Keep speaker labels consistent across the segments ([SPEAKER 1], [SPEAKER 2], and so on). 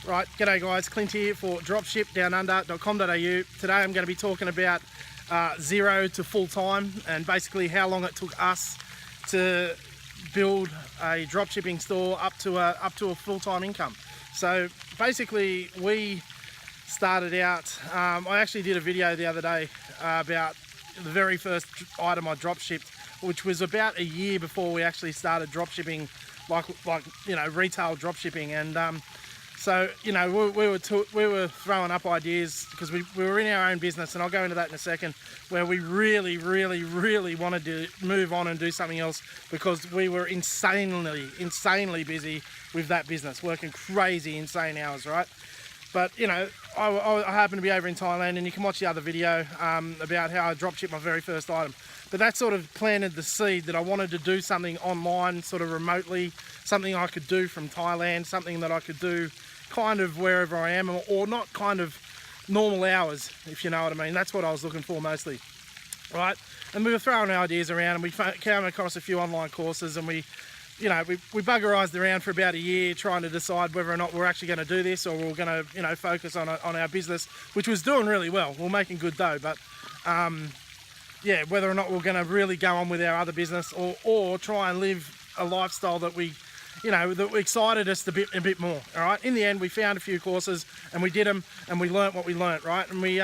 [SPEAKER 1] Right, g'day guys, Klint here for dropshipdownunder.com.au. Today I'm going to be talking about zero to full time and basically how long it took us to build a dropshipping store up to a full-time income. So basically we started out, I actually did a video the other day about the very first item I dropshipped, which was about a year before we actually started dropshipping, like retail dropshipping. And so, we were throwing up ideas because we were in our own business, and I'll go into that in a second, where we really wanted to move on and do something else because we were insanely busy with that business, working crazy, insane hours, right? But, I happened to be over in Thailand, and you can watch the other video about how I dropshipped my very first item. But that sort of planted the seed that I wanted to do something online, sort of remotely, something I could do from Thailand, something that I could do kind of wherever I am, or not kind of normal hours, if you know what I mean. That's what I was looking for mostly, right? And we were throwing ideas around, and we came across a few online courses, and we buggerized around for about a year trying to decide whether or not we're actually going to do this, or we're going to focus on our business, which was doing really well. We're making good dough, but yeah, whether or not we're going to really go on with our other business, or try and live a lifestyle that that excited us a bit more. All right. In the end, we found a few courses and we did them, and we learnt what we learnt, right? And we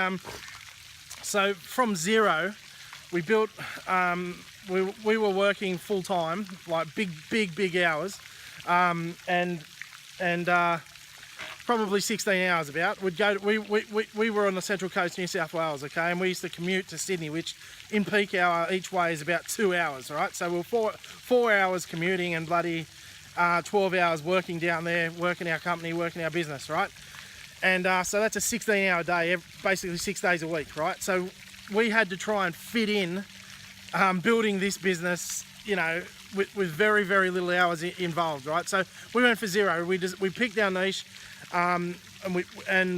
[SPEAKER 1] so from zero, we built. We were working full time, like big hours, and probably 16 hours about. We were on the Central Coast, New South Wales, okay, and we used to commute to Sydney, which in peak hour each way is about 2 hours, right? So we were four hours commuting and bloody 12 hours working down there, working our company, working our business, right? And so that's a 16-hour day, basically 6 days a week, right? So we had to try and fit in building this business, with very little hours involved, right? So we went for zero. We picked our niche, and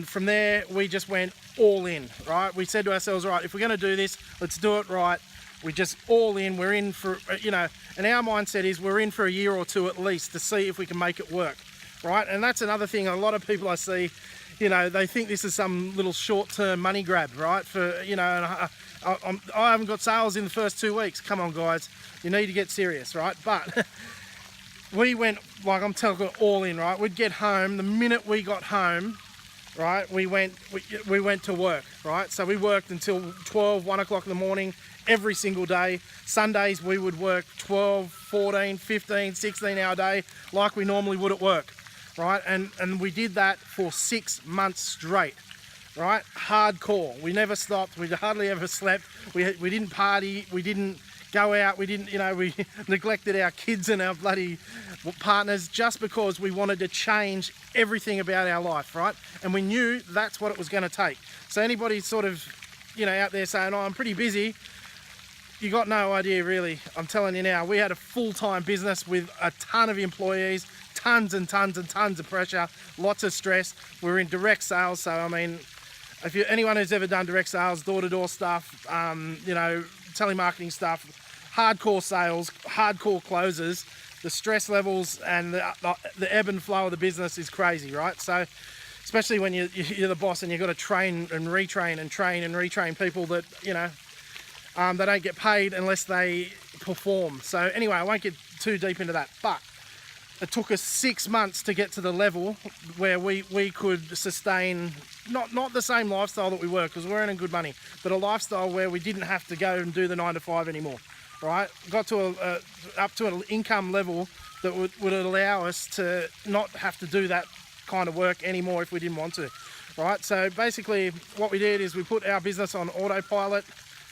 [SPEAKER 1] from there we just went all in, right? We said to ourselves, right, if we're going to do this, let's do it right. We just all in. We're in for, and our mindset is we're in for a year or two at least to see if we can make it work, right? And that's another thing. A lot of people I see, they think this is some little short-term money grab, right? For I haven't got sales in the first 2 weeks. Come on, guys, you need to get serious, right? But we went, like I'm telling you, all in, right? We'd get home. The minute we got home, right, we went to work, right? So we worked until 12, 1 o'clock in the morning every single day. Sundays we would work 12, 14, 15, 16-hour day like we normally would at work, right? And we did that for 6 months straight, right? Hardcore. We never stopped. We hardly ever slept. We didn't party. We didn't go out. We didn't, we neglected our kids and our bloody partners just because we wanted to change everything about our life, right? And we knew that's what it was going to take. So anybody sort of, out there saying, oh, I'm pretty busy, you got no idea really. I'm telling you now, we had a full-time business with a ton of employees, tons and tons of pressure, lots of stress. We're in direct sales, so I mean, if anyone who's ever done direct sales, door-to-door stuff, telemarketing stuff, hardcore sales, hardcore closes, the stress levels and the ebb and flow of the business is crazy, right? So especially when you're the boss and you've got to train and retrain and train and retrain people that, they don't get paid unless they perform. So anyway, I won't get too deep into that, but it took us 6 months to get to the level where we could sustain not the same lifestyle that we were, because we're earning good money, but a lifestyle where we didn't have to go and do the 9 to 5 anymore, right? Got to up to an income level that would allow us to not have to do that kind of work anymore if we didn't want to, right? So basically what we did is we put our business on autopilot,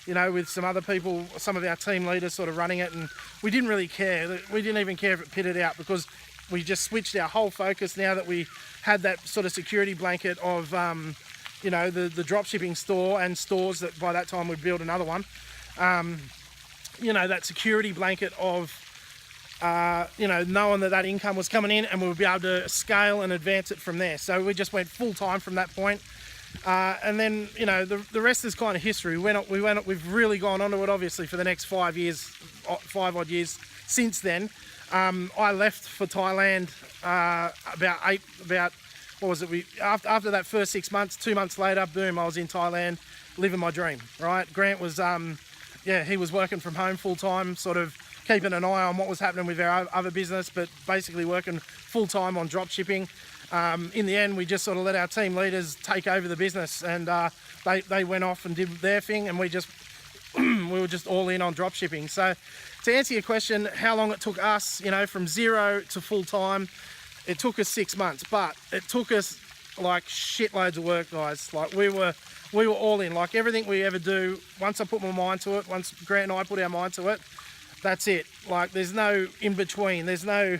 [SPEAKER 1] with some other people, some of our team leaders sort of running it, and we didn't really care. We didn't even care if it pitted out, because we just switched our whole focus now that we had that sort of security blanket of, the dropshipping store and stores that by that time we'd build another one. That security blanket of, knowing that income was coming in and we would be able to scale and advance it from there. So we just went full time from that point. And then, the rest is kind of history. We've really gone onto it, obviously, for the next 5 odd years since then. I left for Thailand about what was it? After that first 6 months, 2 months later, boom, I was in Thailand, living my dream, right? Grant was, he was working from home full time, sort of keeping an eye on what was happening with our other business, but basically working full time on drop shipping. In the end, we just sort of let our team leaders take over the business, and they went off and did their thing, and we were just all in on drop shipping. So to answer your question, how long it took us, from 0 to full time, it took us 6 months, but it took us like shitloads of work, guys. Like we were all in. Like everything we ever do, once I put my mind to it, once Grant and I put our mind to it, that's it. Like there's no in between. There's no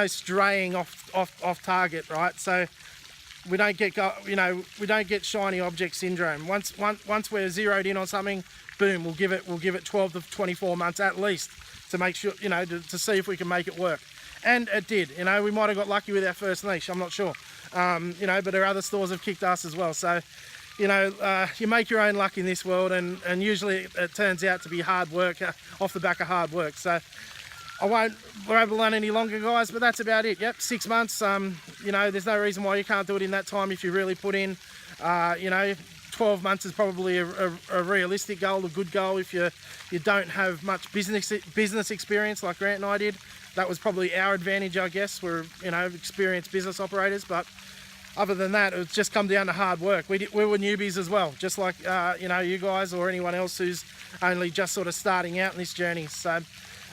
[SPEAKER 1] straying off target, right? So we don't get shiny object syndrome. Once we're zeroed in on something, boom, we'll give it 12 to 24 months at least to make sure, to see if we can make it work. And it did. We might have got lucky with our first niche, I'm not sure. But our other stores have kicked us as well. So, you make your own luck in this world, and usually it turns out to be hard work off the back of hard work. So I won't ramble on any longer, guys, but that's about it. Yep, 6 months. There's no reason why you can't do it in that time if you really put in. 12 months is probably a realistic goal, a good goal if you don't have much business experience like Grant and I did. That was probably our advantage, I guess. We're experienced business operators, but other than that, it's just come down to hard work. We were newbies as well, just like you guys or anyone else who's only just sort of starting out in this journey. So,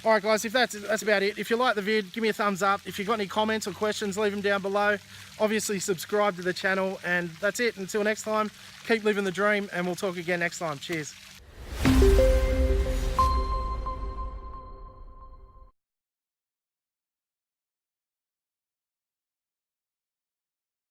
[SPEAKER 1] all right, guys, if that's about it. If you like the vid, give me a thumbs up. If you've got any comments or questions, leave them down below. Obviously, subscribe to the channel, and that's it. Until next time, keep living the dream, and we'll talk again next time. Cheers.